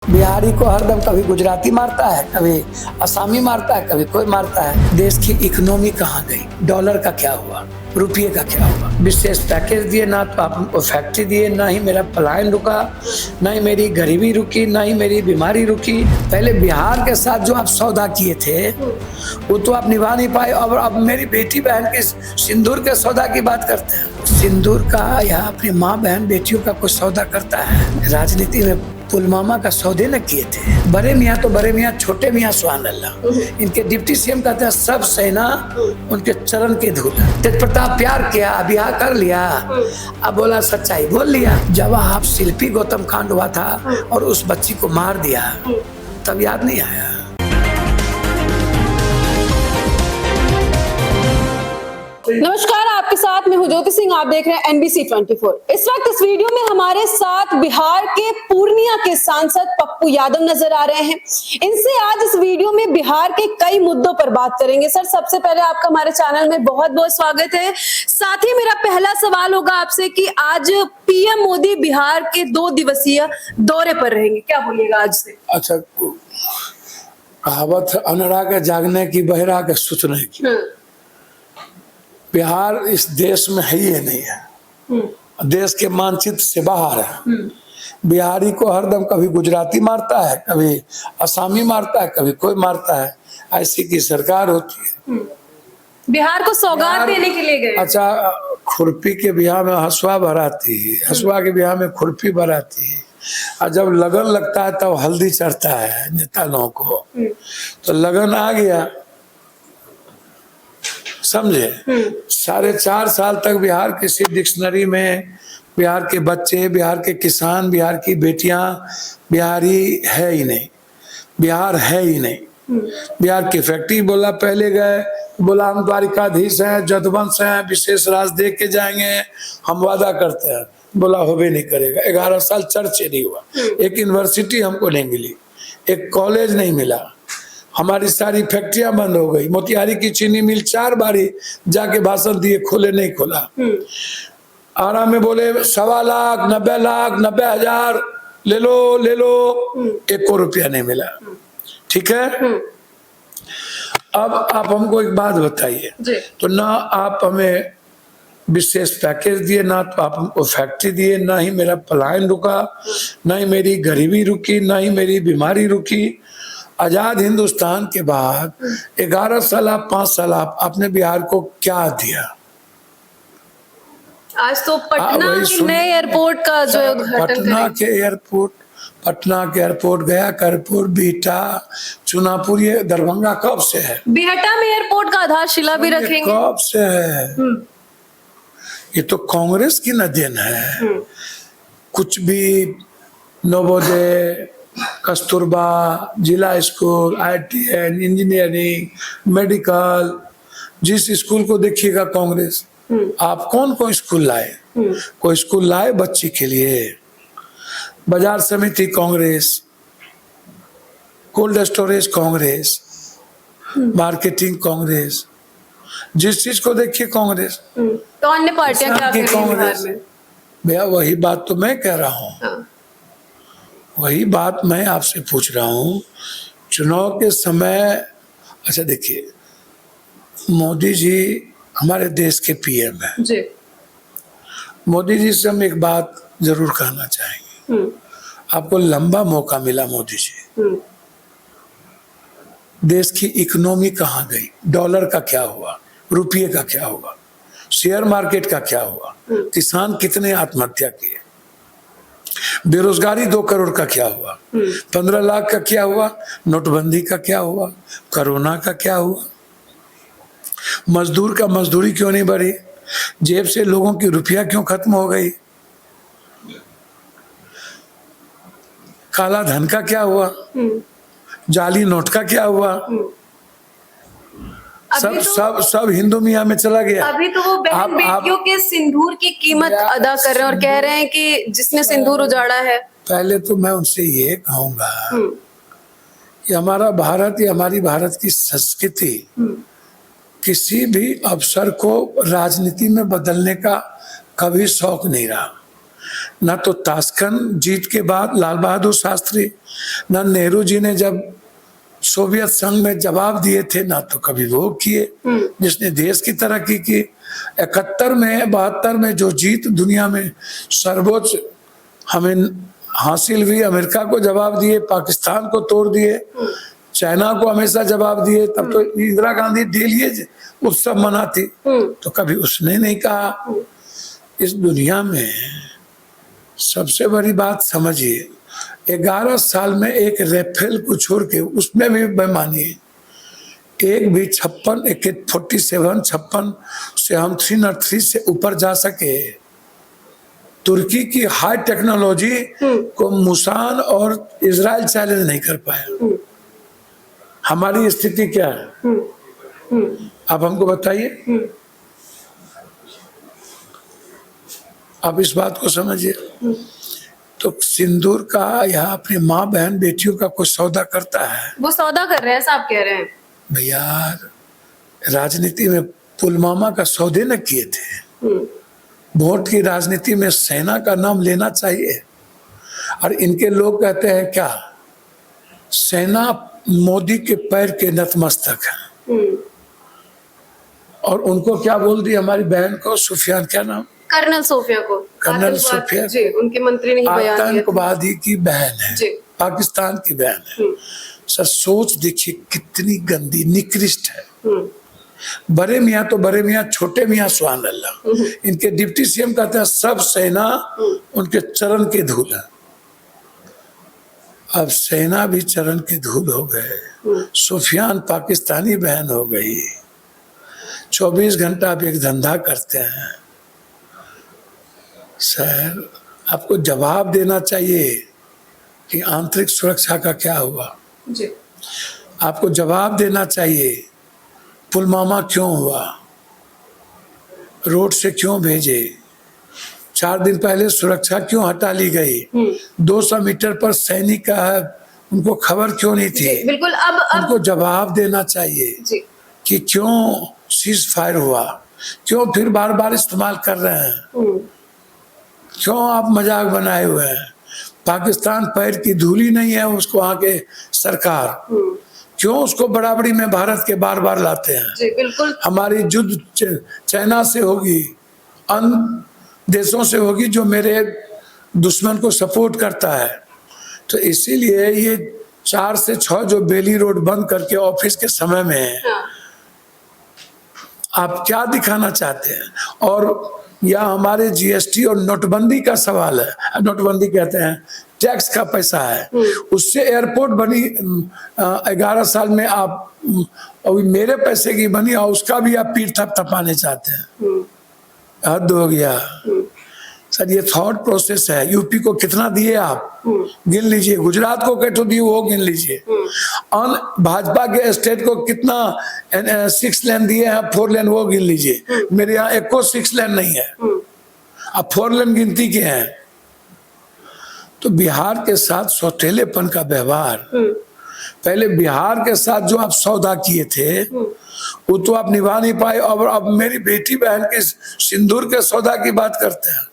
बिहारी को हरदम कभी गुजराती मारता है, कभी असामी मारता है, कभी कोई मारता है। देश की इकोनॉमी कहाँ गई? डॉलर का क्या हुआ? रुपये का क्या हुआ? विशेष पैकेज दिए ना तो आप हमको फैक्ट्री दिए, ना ही मेरा पलायन रुका, ना ही मेरी गरीबी रुकी, ना ही मेरी बीमारी रुकी। पहले बिहार के साथ जो आप सौदा किए थे वो तो आप निभा नहीं पाए, और अब मेरी बेटी बहन के सिंदूर के सौदा की बात करते हैं। सिंदूर का या अपनी माँ बहन बेटियों का कोई सौदा करता है? राजनीति में पुलवामा का सौदे न किए थे बड़े मियाँ, तो बड़े मियाँ छोटे मियाँ सुभान अल्लाह। इनके डिप्टी सीएम कहते हैं सब सेना उनके चरण के धूल। तेज प्रताप प्यार किया, ब्याह कर लिया, अब बोला सच्चाई बोल लिया। जब आप शिल्पी गौतम कांड हुआ था और उस बच्ची को मार दिया तब याद नहीं आया? नमस्कार, आपके साथ मैं हूं ज्योति सिंह। आप देख रहे हैं NBC 24। इस वक्त इस वीडियो में हमारे साथ बिहार के पूर्णिया के सांसद पप्पू यादव नजर आ रहे हैं। इनसे आज इस वीडियो में बिहार के कई मुद्दों पर बात करेंगे। सर, सबसे पहले आपका हमारे चैनल में बहुत बहुत स्वागत है। साथ ही मेरा पहला सवाल होगा आपसे कि आज PM मोदी बिहार के 2 दिवसीय दौरे पर रहेंगे, क्या बोलिएगा आज से? अच्छा, कहावत अनड़ा के जागने की, बहरा के सुतने की। बिहार इस देश में है ही नहीं है, देश के मानचित्र से बाहर है। बिहारी को हरदम कभी गुजराती मारता है, कभी असामी मारता है, कभी कोई मारता है। ऐसी की सरकार होती है। बिहार को सौगात देने के लिए गए। अच्छा, खुरपी के ब्याह में हसुआ भराती है, हसुआ के ब्याह में खुरपी भराती है, और जब लगन लगता है तब हल्दी चढ़ता है नेता लोगों को। तो लगन आ गया, समझे। 4.5 साल तक बिहार किसी डिक्शनरी में बिहार के बच्चे, बिहार के किसान, बिहार की बेटियां बिहारी है ही नहीं, बिहार है ही नहीं। बिहार की फैक्ट्री बोला, पहले गए बोला हम द्वारिकाधीश हैं, जदवंश हैं, विशेष राज दे के जाएंगे, हम वादा करते हैं। बोला होबे नहीं करेगा। 11 साल चर्चा नहीं हुआ, एक यूनिवर्सिटी हमको नहीं मिली, एक कॉलेज नहीं मिला, हमारी सारी फैक्ट्रियां बंद हो गई। मोतिहारी की चीनी मिल 4 बारी जाके भाषण दिए, खोले नहीं खोला। आरा में बोले 1.25 लाख, 90 लाख, 90,000 ले लो ले लो, 1 रुपया नहीं मिला। ठीक है, अब आप हमको एक बात बताइए, तो ना आप हमें विशेष पैकेज दिए, ना तो आप हमको फैक्ट्री दिए, ना ही मेरा पलायन रुका, ना ही मेरी गरीबी रुकी, ना ही मेरी बीमारी रुकी। आजाद हिंदुस्तान के बाद 11 साल, 5 साल आपने बिहार को क्या दिया? आज तो पटना के नए एयरपोर्ट का जो उद्घाटन पटना के एयरपोर्ट, गया का एयरपोर्ट, बिहटा, चुनापुर, ये दरभंगा कब से है? बिहटा में एयरपोर्ट का आधारशिला भी रखेंगे, कब से है? ये तो कांग्रेस की न देन है। कुछ भी नवोदय, कस्तूरबा, जिला स्कूल, ITN, इंजीनियरिंग, मेडिकल, जिस स्कूल को देखिएगा कांग्रेस। आप कौन स्कूल लाए? कोई स्कूल लाए बच्चे के लिए? बाजार समिति Congress, cold storage Congress, marketing Congress, जिस चीज को देखिए कांग्रेस। तो अन्य पार्टियां क्या कर रही हैं बिहार में? भैया वही बात तो मैं कह रहा हूँ, वही बात मैं आपसे पूछ रहा हूँ। चुनाव के समय, अच्छा देखिए, मोदी जी हमारे देश के PM हैं जी। मोदी जी से हम एक बात जरूर कहना चाहेंगे, आपको लंबा मौका मिला मोदी जी। देश की इकोनॉमी कहाँ गई? डॉलर का क्या हुआ? रुपये का क्या हुआ? शेयर मार्केट का क्या हुआ? किसान कितने आत्महत्या किए? बेरोजगारी 2 करोड़ का क्या हुआ? 15 लाख का क्या हुआ? नोटबंदी का क्या हुआ? कोरोना का क्या हुआ? मजदूर का मजदूरी क्यों नहीं बढ़ी? जेब से लोगों की रुपया क्यों खत्म हो गई? काला धन का क्या हुआ? जाली नोट का क्या हुआ? सब हिंदू मियाँ में चला गया। अभी तो वो बहन बेटियों के सिंदूर की कीमत अदा कर रहे हैं और कह रहे हैं कि जिसने सिंदूर उजाड़ा है। पहले तो मैं उनसे ये कहूंगा कि हमारा भारत या हमारी भारत की संस्कृति किसी भी अवसर को राजनीति में बदलने का कभी शौक नहीं रहा। ना तो ताशकंद जीत के बाद लाल बहादुर शास्त्री, ना नेहरू जी ने जब सोवियत संघ में जवाब दिए थे, ना तो कभी वो किए जिसने देश की तरक्की की। 71 में 72 में जो जीत दुनिया में सर्वोच्च हमें हासिल हुई, अमेरिका को जवाब दिए, पाकिस्तान को तोड़ दिए, चाइना को हमेशा जवाब दिए। तब तो इंदिरा गांधी डेली उत्सव मनाती, तो कभी उसने नहीं कहा। इस दुनिया में सबसे बड़ी बात समझिए, 11 साल में एक राफेल को छोड़ के उसमें भी बेईमानी है। एक भी 47 से हम 303 से ऊपर जा सके। तुर्की की हाई टेक्नोलॉजी को मुसान और इजराइल चैलेंज नहीं कर पाया। हमारी स्थिति क्या है आप हमको बताइए। आप इस बात को समझिए। तो सिंदूर का या अपनी माँ बहन बेटियों का कोई सौदा करता है? वो सौदा कर रहे हैं ऐसा आप कह रहे हैं? भैया राजनीति में पुलवामा का सौदे न किए थे। वोट की राजनीति में सेना का नाम लेना चाहिए। और इनके लोग कहते हैं क्या, सेना मोदी के पैर के नतमस्तक है। और उनको क्या बोल दी हमारी बहन को, सुफियान, क्या नाम, कर्नल सोफिया को, कर्नल सोफिया जी, उनके मंत्री ने ही बयान दिया। आतंकवादी की बहन है जी, पाकिस्तान की बहन है। सर सोच देखिए कितनी गंदी निकृष्ट है। बड़े मियाँ तो बड़े मियाँ, छोटे मियाँ सुभान अल्लाह। इनके डिप्टी सीएम कहते हैं सब सेना उनके चरण के धूल है। अब सेना भी चरण के धूल हो गए, सुफियान पाकिस्तानी बहन हो गई। 24 घंटा आप एक धंधा करते हैं। सर आपको जवाब देना चाहिए कि आंतरिक सुरक्षा का क्या हुआ जी। आपको जवाब देना चाहिए पुलवामा क्यों हुआ, रोड से क्यों भेजे, 4 दिन पहले सुरक्षा क्यों हटा ली गई, 200 मीटर पर सैनिक का है, उनको खबर क्यों नहीं थी। बिल्कुल। अब उनको जवाब देना चाहिए जी। कि क्यों सीज फायर हुआ, क्यों फिर बार बार इस्तेमाल कर रहे हैं, क्यों आप मजाक बनाए हुए हैं। पाकिस्तान पैर की धूली नहीं है उसको, वहां के सरकार क्यों उसको बराबरी में भारत के बार बार लाते हैं। जी बिल्कुल। हमारी युद्ध चाइना से होगी, अन्य देशों से होगी जो मेरे दुश्मन को सपोर्ट करता है। तो इसीलिए ये 4 से 6 जो बेली रोड बंद करके ऑफिस के समय में आप क्या दिखाना चाहते हैं। और या हमारे जीएसटी और नोटबंदी का सवाल है, नोटबंदी कहते हैं टैक्स का पैसा है, उससे एयरपोर्ट बनी 11 साल में, आप अभी मेरे पैसे की बनी और उसका भी आप पीठ थपथपाने चाहते हैं। हद हो गया सर। ये थॉट प्रोसेस है। यूपी को कितना दिए आप गिन लीजिए, गुजरात को कितना दिए वो गिन लीजिए, और भाजपा के स्टेट को कितना 6 लेन दिए हैं, 4 लेन वो गिन लीजिए। मेरे यहाँ एक को 6 लेन नहीं है, अब 4 लेन गिनती के हैं। तो बिहार के साथ सौतेलेपन का व्यवहार, पहले बिहार के साथ जो आप सौदा किए थे वो तो आप निभा नहीं पाए, और अब मेरी बेटी बहन के सिंदूर के सौदा की बात करते हैं।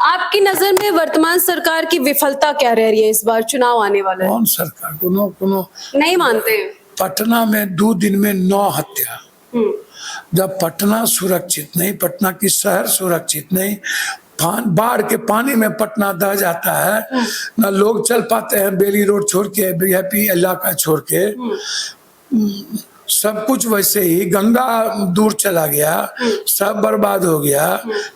आपकी नजर में वर्तमान सरकार की विफलता क्या रह रही है? इस बार चुनाव आने वाला है। कौन सरकार कोनो नहीं मानते हैं। पटना में 2 दिन में 9 हत्या। जब पटना सुरक्षित नहीं, पटना की शहर सुरक्षित नहीं, बाढ़ के पानी में पटना दह जाता है, ना लोग चल पाते हैं बेली रोड छोड़ के, वीआईपी इलाका छोड़ के, सब कुछ वैसे ही, गंगा दूर चला गया, सब बर्बाद हो गया,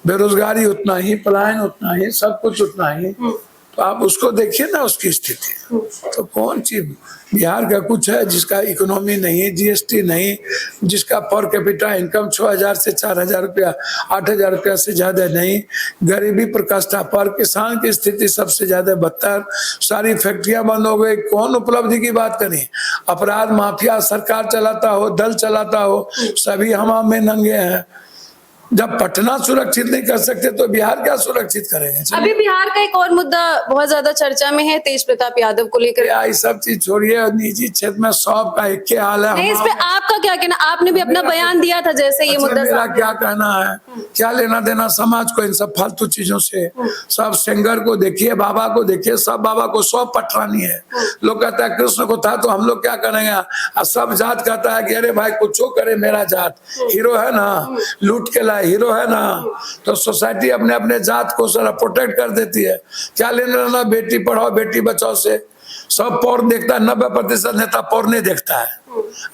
बेरोजगारी उतना ही, पलायन उतना ही, सब कुछ उतना ही। तो आप उसको देखिए ना उसकी स्थिति। तो कौन चीज बिहार का कुछ है जिसका इकोनॉमी नहीं, जीएसटी नहीं, जिसका पर कैपिटा इनकम 6000 से 4000 रुपया, 8000 रुपया से ज्यादा नहीं, गरीबी प्रकाष्ठा पर, किसान की स्थिति सबसे ज्यादा बदतर, सारी फैक्ट्रियां बंद हो गई। कौन उपलब्धि की बात करें? अपराध माफिया सरकार चलाता हो, दल चलाता हो, सभी हमाम में नंगे हैं। जब पटना सुरक्षित नहीं कर सकते तो बिहार क्या सुरक्षित करेंगे? अभी बिहार का एक और मुद्दा बहुत ज्यादा चर्चा में है, तेज प्रताप यादव को लेकर। ये सब चीज छोड़िए, निजी क्षेत्र में सबका एक के हाल है। नहीं, इस पे आपका क्या कहना? आपने भी अपना बयान दिया था जैसे ये मुद्दा। मेरा क्या कहना है, क्या लेना देना समाज को इन सब फालतू चीजों से? सब सिंगर को देखिए, बाबा को देखिए, सब बाबा को सब पटरानी है। लोग कहता है कृष्ण को था तो हम लोग क्या करेंगे? और सब जात कहता है कि अरे भाई कुछ करे मेरा जात, हीरो है ना, लूट के लाए हीरो है ना। तो सोसाइटी अपने अपने जात को सारा प्रोटेक्ट कर देती है। क्या लेना देना बेटी पढ़ाओ बेटी बचाओ से? सब पोर्न देखता है, 90% नेता पोर्न नहीं देखता है।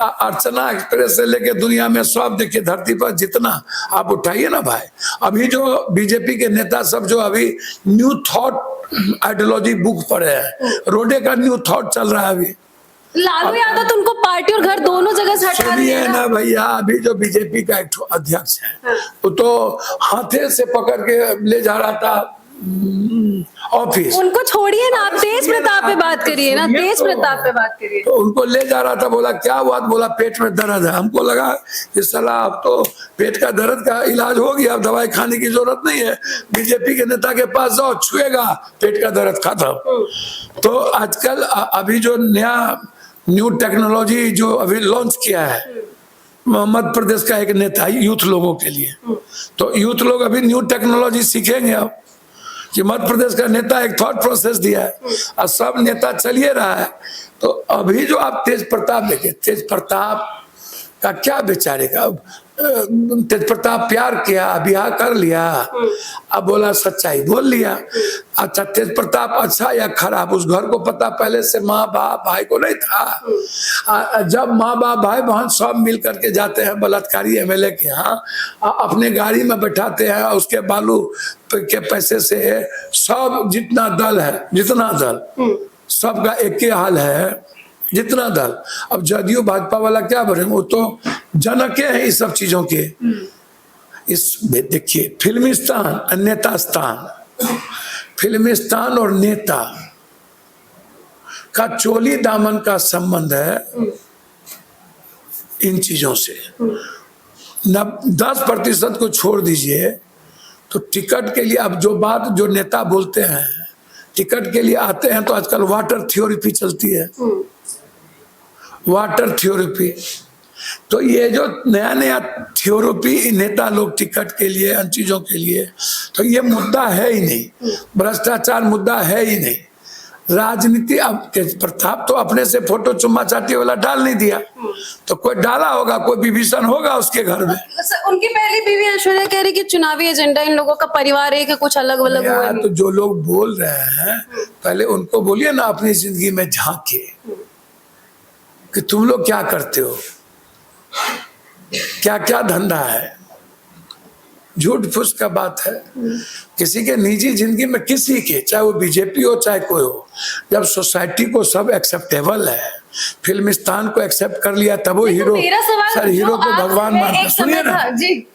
अर्चना एक्सप्रेस से लेके दुनिया में सब देखिए, धरती पर जितना आप उठाइए ना भाई। अभी जो बीजेपी के नेता सब जो अभी न्यू थॉट आइडियोलॉजी बुक पढ़े हैं, रोडे का न्यू थॉट चल रहा है अभी। लालू यादव तो उनको पार्टी और घर दोनों जगह से हटा दिया है ना भैया। अभी जो बीजेपी का एक अध्यक्ष है वो तो हाथे से पकड़ के ले जा रहा था ऑफिस। उनको छोड़िए ना, आप तेज प्रताप पे बात करिए ना, तेज प्रताप पे बात करिए। तो उनको ले जा रहा था, बोला क्या हुआ? बोला पेट में दर्द है। हमको लगा कि साला अब तो पेट का दर्द का इलाज हो गया, अब दवाई खाने की जरूरत नहीं है। बीजेपी के नेता के पास जाओ, छुएगा पेट का दर्द खत्म। तो आजकल अभी जो नया न्यू टेक्नोलॉजी जो अभी लॉन्च किया है मध्य प्रदेश का एक नेता यूथ लोगों के लिए, तो यूथ लोग अभी न्यू टेक्नोलॉजी सीखेंगे अब कि मध्य प्रदेश का नेता एक थॉट प्रोसेस दिया है और सब नेता चलिए रहा है। तो अभी जो आप तेज प्रताप देखे, तेज प्रताप का क्या बेचारे का, तेज प्रताप प्यार किया, ब्याह कर लिया, अब बोला सच्चाई बोल लिया। अच्छा तेज प्रताप अच्छा या खराब उस घर को पता पहले से माँ बाप भाई को नहीं था। जब माँ बाप भाई बहन सब मिल करके जाते हैं बलात्कारी एमएलए के यहाँ, अपने गाड़ी में बैठाते हैं, उसके बालू के पैसे से सब जितना दल है, जितना दल सबका एक ही हाल है, जितना दल। अब जदयू भाजपा वाला क्या बोले, वो तो जनके हैं इस सब चीजों के। इस देखिए फिल्मिस्तान नेता स्थान, फिल्मिस्तान और नेता का चोली दामन का संबंध है इन चीजों से। 10% को छोड़ दीजिए तो टिकट के लिए अब जो बात जो नेता बोलते हैं, टिकट के लिए आते हैं तो आजकल वाटर थ्योरपी चलती है, वाटर थ्योरपी। तो ये जो नया नया थ्योरपी नेता लोग टिकट के लिए इन चीजों के लिए, तो ये मुद्दा है ही नहीं, भ्रष्टाचार मुद्दा है ही नहीं, राजनीति। अब तेज प्रताप तो अपने से फोटो चुम्मा चाटी वाला डाल नहीं दिया, तो कोई डाला होगा, कोई विभीषण होगा उसके घर में। उनकी पहली बीवी ऐश्वर्या कह रही कि चुनावी एजेंडा इन लोगों का परिवार है कि कुछ अलग अलग हुआ है। तो जो लोग बोल रहे हैं पहले उनको बोलिए ना अपनी जिंदगी में झांके कि तुम लोग क्या करते हो, क्या क्या धंधा है। झूठ फूस का बात है। किसी के निजी जिंदगी में, किसी के, चाहे वो बीजेपी हो चाहे कोई हो, जब सोसाइटी को सब एक्सेप्टेबल है, फिल्मिस्तान को एक्सेप्ट कर लिया तब वो हीरो। सर हीरो को भगवान मानते, सुनिए ना,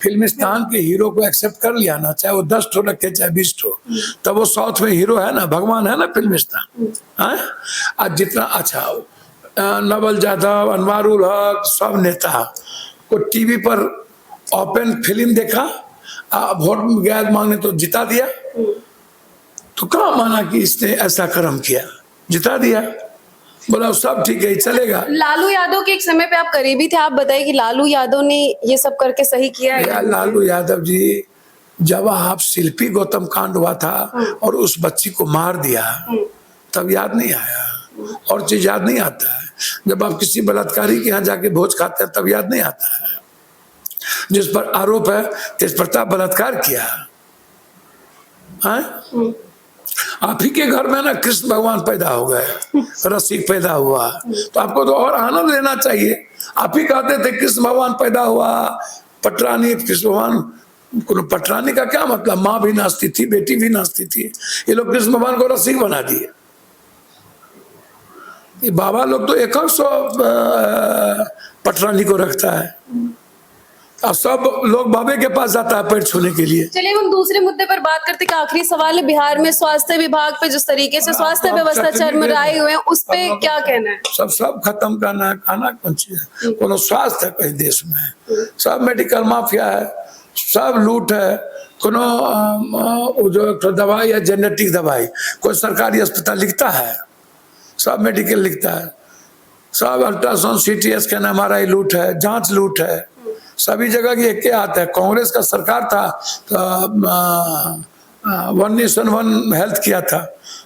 फिल्मिस्तान के हीरो को एक्सेप्ट कर लिया ना, चाहे वो 10 ठो रखे चाहे 20 ठो, तब वो साउथ में हीरो है ना, भगवान है ना फिल्मिस्तान। आज जितना अच्छा नवल यादव, अनवारुल हक, सब नेता को टीवी पर ओपन फिल्म देखा, वोट गया मांगने तो जिता दिया, तो कहाँ माना कि इसने ऐसा कर्म किया, जिता दिया, बोला सब ठीक है चलेगा। लालू यादव के एक समय पे आप करीबी थे, आप बताइए कि लालू यादव ने ये सब करके सही किया है? लालू यादव जी, जब आप शिल्पी गौतम कांड हुआ था और उस बच्ची को मार दिया तब याद नहीं आया, और चीज याद नहीं आता है। जब आप किसी बलात्कारी के यहाँ जाके भोज खाते हैं तब याद नहीं आता है। जिस पर आरोप है तेज प्रताप बलात्कार किया, आप ही के घर में ना कृष्ण भगवान पैदा हो गए, रसिक पैदा हुआ, तो आपको तो और आनंद लेना चाहिए। आप ही कहते थे कृष्ण भगवान पैदा हुआ, पटरानी कृष्ण भगवान। पटरानी का क्या मतलब, माँ भी नाचती थी, बेटी भी नाचती थी, ये लोग कृष्ण भगवान को रसिक बना दिए। ये बाबा लोग तो 100 पटरानी को रखता है, अब सब लोग बाबे के पास जाता है पैर छूने के लिए। चलिए हम दूसरे मुद्दे पर बात करते हैं। आखिरी सवाल है, बिहार में स्वास्थ्य विभाग पे जिस तरीके से स्वास्थ्य व्यवस्था चरमराए हुए हैं, उस पे क्या कहना है? सब खत्म करना है, खाना कौन चीज है, कोनो स्वास्थ्य है कहीं देश में? सब मेडिकल माफिया है, सब लूट है। कोनो जो दवाई या जेनेटिक दवाई कोई सरकारी अस्पताल लिखता है, सब मेडिकल लिखता है, सब अल्ट्रासाउंड सीटी स्कैन MRI लूट है, जांच लूट है, सभी जगह की एक आता है। कांग्रेस का सरकार था तो 1 नेशन 1 हेल्थ किया था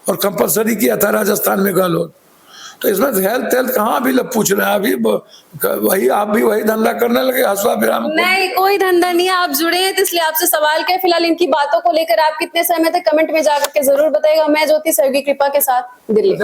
और कंपलसरी किया था राजस्थान में गहलोत। तो इसमें हेल्थ कहाँ भी लोग पूछ रहे हैं, अभी वही आप भी वही धंधा करने लगे, हंसवा विराम। नहीं, कोई धंधा नहीं है, आप जुड़े हैं तो इसलिए आपसे सवाल किया। फिलहाल इनकी बातों को लेकर आप कितने सहमत है कमेंट में जाकर के जरूर बताइएगा। मैं ज्योति सहयोगी कृपा के साथ, दिल्ली।